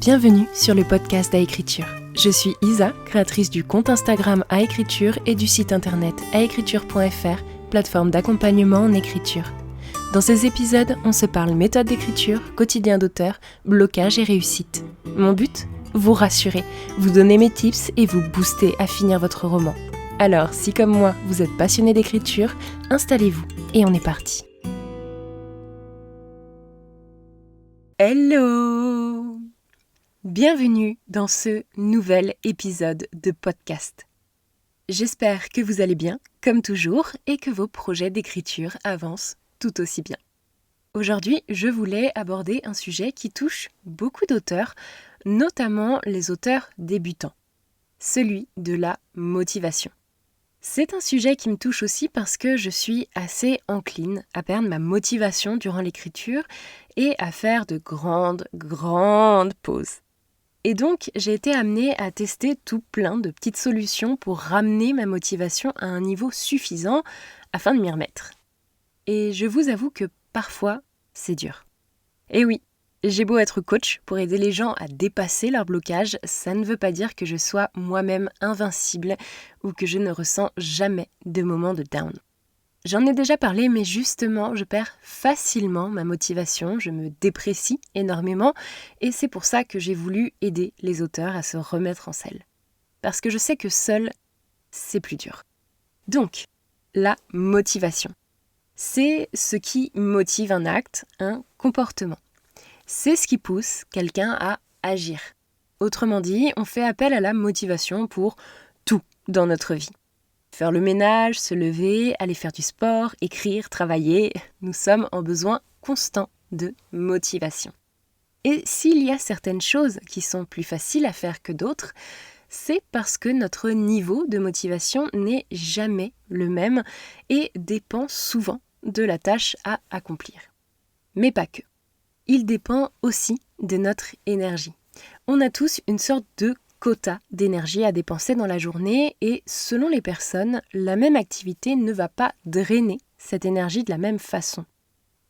Bienvenue sur le podcast Aécriture. Je suis Isa, créatrice du compte Instagram Aécriture et du site internet aécriture.fr, plateforme d'accompagnement en écriture. Dans ces épisodes, on se parle méthode d'écriture, quotidien d'auteur, blocage et réussite. Mon but ? Vous rassurer, vous donner mes tips et vous booster à finir votre roman. Alors, si comme moi, vous êtes passionné d'écriture, installez-vous et on est parti. Hello ! Bienvenue dans ce nouvel épisode de podcast. J'espère que vous allez bien, comme toujours, et que vos projets d'écriture avancent tout aussi bien. Aujourd'hui, je voulais aborder un sujet qui touche beaucoup d'auteurs, notamment les auteurs débutants, celui de la motivation. C'est un sujet qui me touche aussi parce que je suis assez encline à perdre ma motivation durant l'écriture et à faire de grandes pauses. Et donc, j'ai été amenée à tester tout plein de petites solutions pour ramener ma motivation à un niveau suffisant afin de m'y remettre. Et je vous avoue que parfois, c'est dur. Et oui, j'ai beau être coach pour aider les gens à dépasser leur blocage, ça ne veut pas dire que je sois moi-même invincible ou que je ne ressens jamais de moments de down. J'en ai déjà parlé, mais justement, je perds facilement ma motivation, je me déprécie énormément et c'est pour ça que j'ai voulu aider les auteurs à se remettre en selle. Parce que je sais que seul, c'est plus dur. Donc, la motivation. C'est ce qui motive un acte, un comportement. C'est ce qui pousse quelqu'un à agir. Autrement dit, on fait appel à la motivation pour tout dans notre vie. Faire le ménage, se lever, aller faire du sport, écrire, travailler, nous sommes en besoin constant de motivation. Et s'il y a certaines choses qui sont plus faciles à faire que d'autres, c'est parce que notre niveau de motivation n'est jamais le même et dépend souvent de la tâche à accomplir. Mais pas que. Il dépend aussi de notre énergie. On a tous une sorte de quota d'énergie à dépenser dans la journée et selon les personnes, la même activité ne va pas drainer cette énergie de la même façon.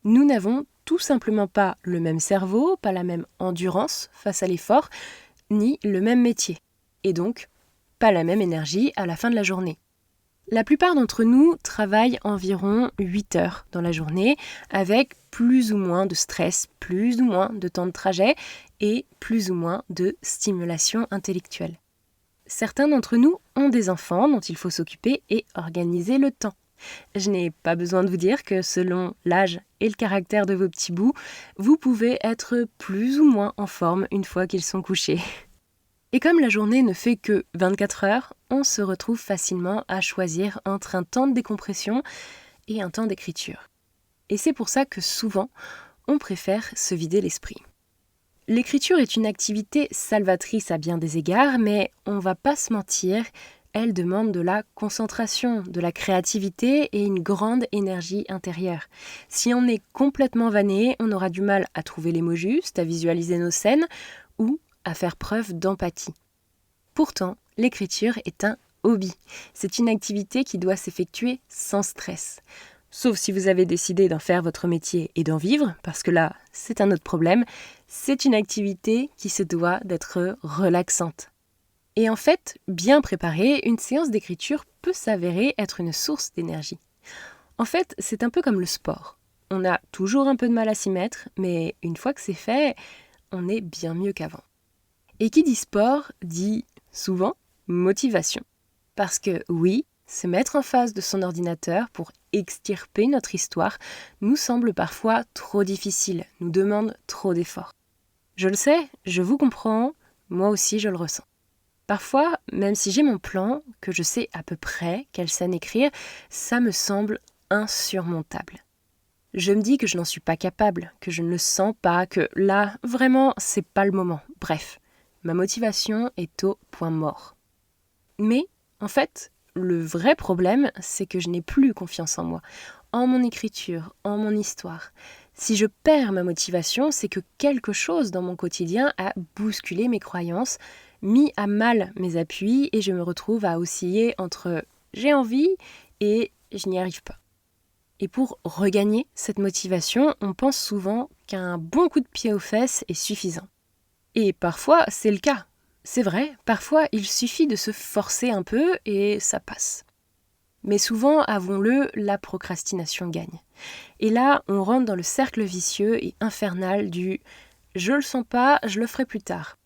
Nous n'avons tout simplement pas le même cerveau, pas la même endurance face à l'effort, ni le même métier, et donc pas la même énergie à la fin de la journée. La plupart d'entre nous travaillent environ 8 heures dans la journée avec plus ou moins de stress, plus ou moins de temps de trajet et plus ou moins de stimulation intellectuelle. Certains d'entre nous ont des enfants dont il faut s'occuper et organiser le temps. Je n'ai pas besoin de vous dire que selon l'âge et le caractère de vos petits bouts, vous pouvez être plus ou moins en forme une fois qu'ils sont couchés. Et comme la journée ne fait que 24 heures, on se retrouve facilement à choisir entre un temps de décompression et un temps d'écriture. Et c'est pour ça que souvent, on préfère se vider l'esprit. L'écriture est une activité salvatrice à bien des égards, mais on ne va pas se mentir, elle demande de la concentration, de la créativité et une grande énergie intérieure. Si on est complètement vanné, on aura du mal à trouver les mots justes, à visualiser nos scènes ou à faire preuve d'empathie. Pourtant, l'écriture est un hobby. C'est une activité qui doit s'effectuer sans stress. Sauf si vous avez décidé d'en faire votre métier et d'en vivre, parce que là, c'est un autre problème. C'est une activité qui se doit d'être relaxante. Et en fait, bien préparée, une séance d'écriture peut s'avérer être une source d'énergie. En fait, c'est un peu comme le sport. On a toujours un peu de mal à s'y mettre, mais une fois que c'est fait, on est bien mieux qu'avant. Et qui dit sport dit souvent motivation. Parce que oui, se mettre en face de son ordinateur pour extirper notre histoire nous semble parfois trop difficile, nous demande trop d'efforts. Je le sais, je vous comprends, moi aussi je le ressens. Parfois, même si j'ai mon plan, que je sais à peu près quelle scène écrire, ça me semble insurmontable. Je me dis que je n'en suis pas capable, que je ne le sens pas, que là, vraiment, c'est pas le moment. Bref, ma motivation est au point mort. Mais, en fait, le vrai problème, c'est que je n'ai plus confiance en moi, en mon écriture, en mon histoire. Si je perds ma motivation, c'est que quelque chose dans mon quotidien a bousculé mes croyances, mis à mal mes appuis et je me retrouve à osciller entre « j'ai envie » et « je n'y arrive pas ». Et pour regagner cette motivation, on pense souvent qu'un bon coup de pied aux fesses est suffisant. Et parfois, c'est le cas. C'est vrai, parfois, il suffit de se forcer un peu et ça passe. Mais souvent, avouons-le, la procrastination gagne. Et là, on rentre dans le cercle vicieux et infernal du « je le sens pas, je le ferai plus tard ».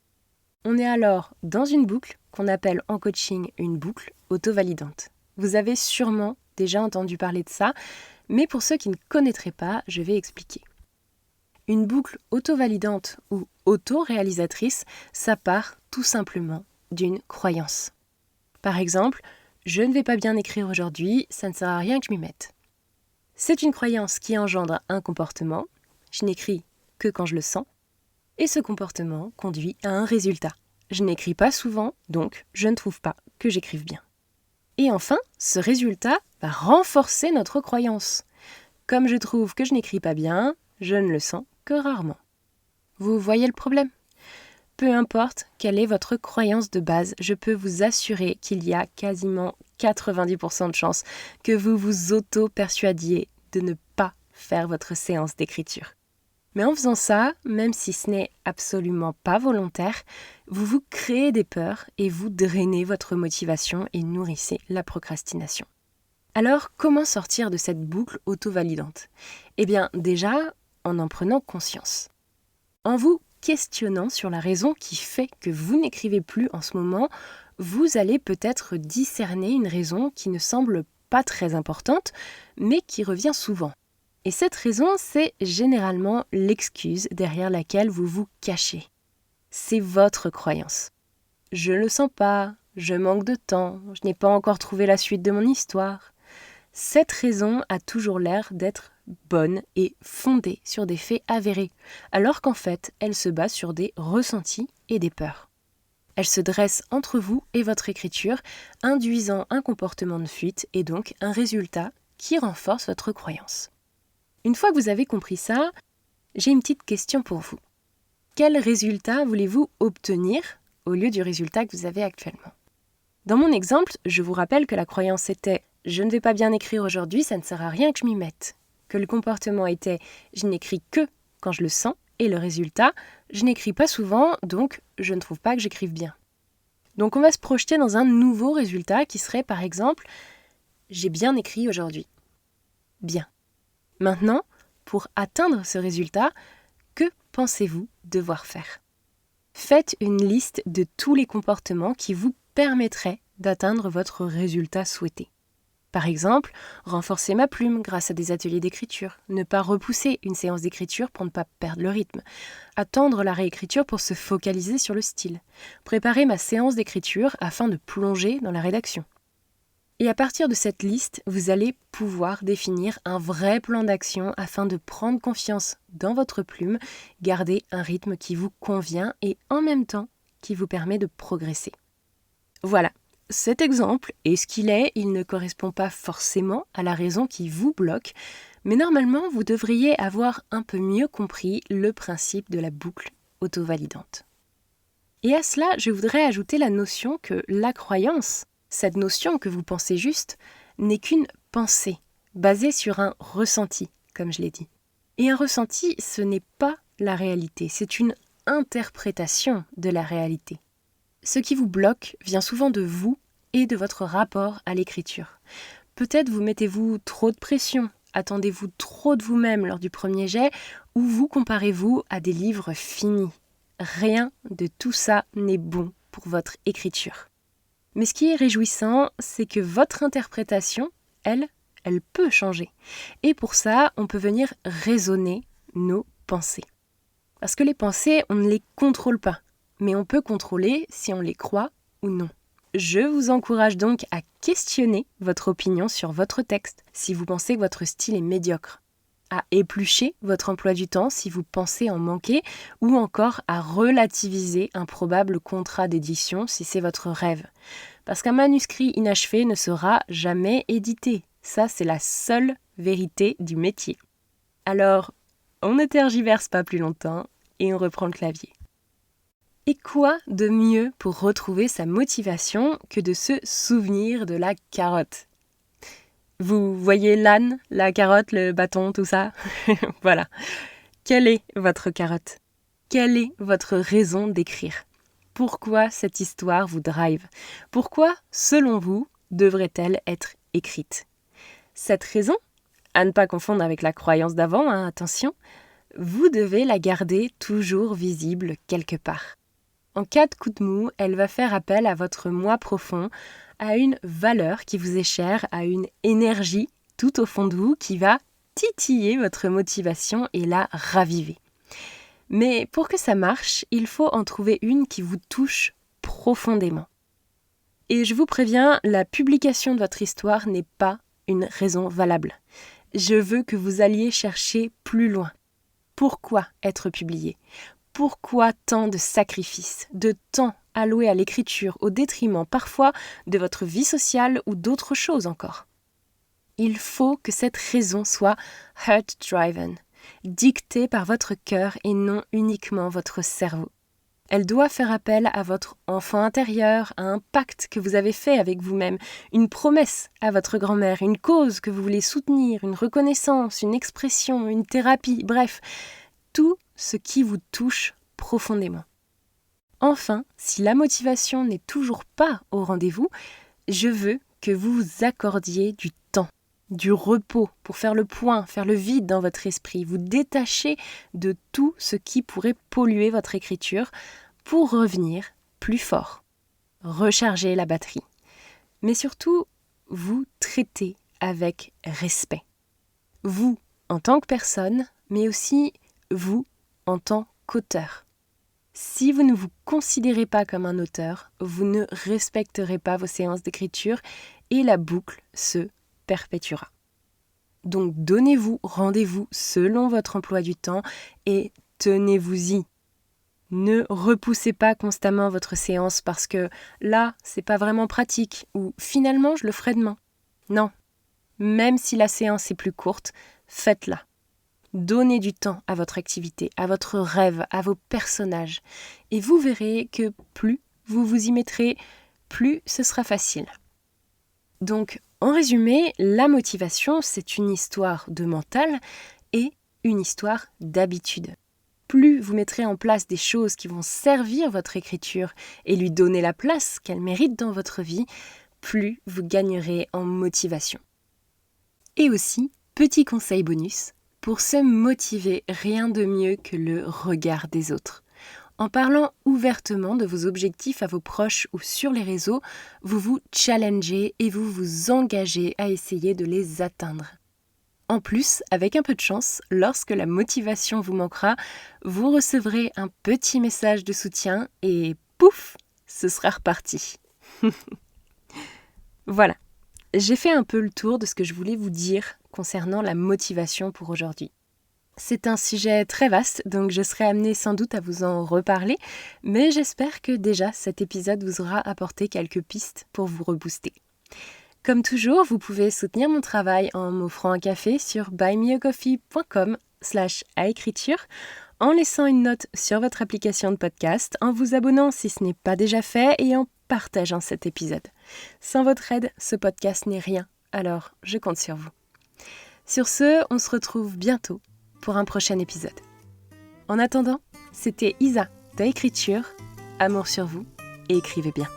On est alors dans une boucle qu'on appelle en coaching une boucle auto-validante. Vous avez sûrement déjà entendu parler de ça, mais pour ceux qui ne connaîtraient pas, je vais expliquer. Une boucle auto-validante ou auto-réalisatrice, ça part tout simplement d'une croyance. Par exemple, je ne vais pas bien écrire aujourd'hui, ça ne sert à rien que je m'y mette. C'est une croyance qui engendre un comportement, je n'écris que quand je le sens, et ce comportement conduit à un résultat. Je n'écris pas souvent, donc je ne trouve pas que j'écrive bien. Et enfin, ce résultat va renforcer notre croyance. Comme je trouve que je n'écris pas bien, je ne le sens que rarement. Vous voyez le problème ? Peu importe quelle est votre croyance de base, je peux vous assurer qu'il y a quasiment 90% de chances que vous vous auto-persuadiez de ne pas faire votre séance d'écriture. Mais en faisant ça, même si ce n'est absolument pas volontaire, vous vous créez des peurs et vous drainez votre motivation et nourrissez la procrastination. Alors, comment sortir de cette boucle auto-validante ? Eh bien, déjà, en prenant conscience. En vous questionnant sur la raison qui fait que vous n'écrivez plus en ce moment, vous allez peut-être discerner une raison qui ne semble pas très importante, mais qui revient souvent. Et cette raison, c'est généralement l'excuse derrière laquelle vous vous cachez. C'est votre croyance. Je ne le sens pas, je manque de temps, je n'ai pas encore trouvé la suite de mon histoire. Cette raison a toujours l'air d'être bonne et fondée sur des faits avérés, alors qu'en fait, elle se base sur des ressentis et des peurs. Elle se dresse entre vous et votre écriture, induisant un comportement de fuite et donc un résultat qui renforce votre croyance. Une fois que vous avez compris ça, j'ai une petite question pour vous. Quel résultat voulez-vous obtenir au lieu du résultat que vous avez actuellement ? Dans mon exemple, je vous rappelle que la croyance était « je ne vais pas bien écrire aujourd'hui, ça ne sert à rien que je m'y mette », que le comportement était « je n'écris que quand je le sens » et le résultat « je n'écris pas souvent, donc je ne trouve pas que j'écrive bien ». Donc on va se projeter dans un nouveau résultat qui serait par exemple « j'ai bien écrit aujourd'hui ». Bien. Maintenant, pour atteindre ce résultat, que pensez-vous devoir faire ? Faites une liste de tous les comportements qui vous permettraient d'atteindre votre résultat souhaité. Par exemple, renforcer ma plume grâce à des ateliers d'écriture, ne pas repousser une séance d'écriture pour ne pas perdre le rythme, attendre la réécriture pour se focaliser sur le style, préparer ma séance d'écriture afin de plonger dans la rédaction. Et à partir de cette liste, vous allez pouvoir définir un vrai plan d'action afin de prendre confiance dans votre plume, garder un rythme qui vous convient et en même temps qui vous permet de progresser. Voilà, cet exemple est ce qu'il est, il ne correspond pas forcément à la raison qui vous bloque, mais normalement vous devriez avoir un peu mieux compris le principe de la boucle auto-validante. Et à cela, je voudrais ajouter la notion que la croyance, cette notion que vous pensez juste, n'est qu'une pensée, basée sur un ressenti, comme je l'ai dit. Et un ressenti, ce n'est pas la réalité, c'est une interprétation de la réalité. Ce qui vous bloque vient souvent de vous et de votre rapport à l'écriture. Peut-être vous mettez-vous trop de pression, attendez-vous trop de vous-même lors du premier jet, ou vous comparez-vous à des livres finis. Rien de tout ça n'est bon pour votre écriture. Mais ce qui est réjouissant, c'est que votre interprétation, elle peut changer. Et pour ça, on peut venir raisonner nos pensées. Parce que les pensées, on ne les contrôle pas, mais on peut contrôler si on les croit ou non. Je vous encourage donc à questionner votre opinion sur votre texte si vous pensez que votre style est médiocre, à éplucher votre emploi du temps si vous pensez en manquer, ou encore à relativiser un probable contrat d'édition si c'est votre rêve. Parce qu'un manuscrit inachevé ne sera jamais édité. Ça, c'est la seule vérité du métier. Alors, on ne tergiverse pas plus longtemps et on reprend le clavier. Et quoi de mieux pour retrouver sa motivation que de se souvenir de la carotte ? Vous voyez l'âne, la carotte, le bâton, tout ça ? Voilà. Quelle est votre carotte ? Quelle est votre raison d'écrire ? Pourquoi cette histoire vous drive ? Pourquoi, selon vous, devrait-elle être écrite ? Cette raison, à ne pas confondre avec la croyance d'avant, attention, vous devez la garder toujours visible quelque part. En cas de coup de mou, elle va faire appel à votre moi profond, à une valeur qui vous est chère, à une énergie tout au fond de vous qui va titiller votre motivation et la raviver. Mais pour que ça marche, il faut en trouver une qui vous touche profondément. Et je vous préviens, la publication de votre histoire n'est pas une raison valable. Je veux que vous alliez chercher plus loin. Pourquoi être publié ? Pourquoi tant de sacrifices, de temps alloué à l'écriture au détriment parfois de votre vie sociale ou d'autres choses encore ? Il faut que cette raison soit heart-driven, dictée par votre cœur et non uniquement votre cerveau. Elle doit faire appel à votre enfant intérieur, à un pacte que vous avez fait avec vous-même, une promesse à votre grand-mère, une cause que vous voulez soutenir, une reconnaissance, une expression, une thérapie, bref, tout ce qui vous touche profondément. Enfin, si la motivation n'est toujours pas au rendez-vous, je veux que vous vous accordiez du temps, du repos pour faire le point, faire le vide dans votre esprit, vous détacher de tout ce qui pourrait polluer votre écriture pour revenir plus fort, recharger la batterie. Mais surtout, vous traiter avec respect. Vous en tant que personne, mais aussi vous en tant qu'auteur. Si vous ne vous considérez pas comme un auteur, vous ne respecterez pas vos séances d'écriture et la boucle se perpétuera. Donc donnez-vous rendez-vous selon votre emploi du temps et tenez-vous-y. Ne repoussez pas constamment votre séance parce que là, c'est pas vraiment pratique ou finalement je le ferai demain. Non, même si la séance est plus courte, faites-la. Donnez du temps à votre activité, à votre rêve, à vos personnages. Et vous verrez que plus vous vous y mettrez, plus ce sera facile. Donc, en résumé, la motivation, c'est une histoire de mental et une histoire d'habitude. Plus vous mettrez en place des choses qui vont servir votre écriture et lui donner la place qu'elle mérite dans votre vie, plus vous gagnerez en motivation. Et aussi, petit conseil bonus, pour se motiver, rien de mieux que le regard des autres. En parlant ouvertement de vos objectifs à vos proches ou sur les réseaux, vous vous challengez et vous vous engagez à essayer de les atteindre. En plus, avec un peu de chance, lorsque la motivation vous manquera, vous recevrez un petit message de soutien et pouf, ce sera reparti. Voilà, j'ai fait un peu le tour de ce que je voulais vous dire concernant la motivation pour aujourd'hui. C'est un sujet très vaste, donc je serai amenée sans doute à vous en reparler, mais j'espère que déjà cet épisode vous aura apporté quelques pistes pour vous rebooster. Comme toujours, vous pouvez soutenir mon travail en m'offrant un café sur buymeacoffee.com/aécriture, en laissant une note sur votre application de podcast, en vous abonnant si ce n'est pas déjà fait et en partageant cet épisode. Sans votre aide, ce podcast n'est rien, alors je compte sur vous. Sur ce, on se retrouve bientôt pour un prochain épisode. En attendant, c'était Isa d'Aécriture, amour sur vous et écrivez bien.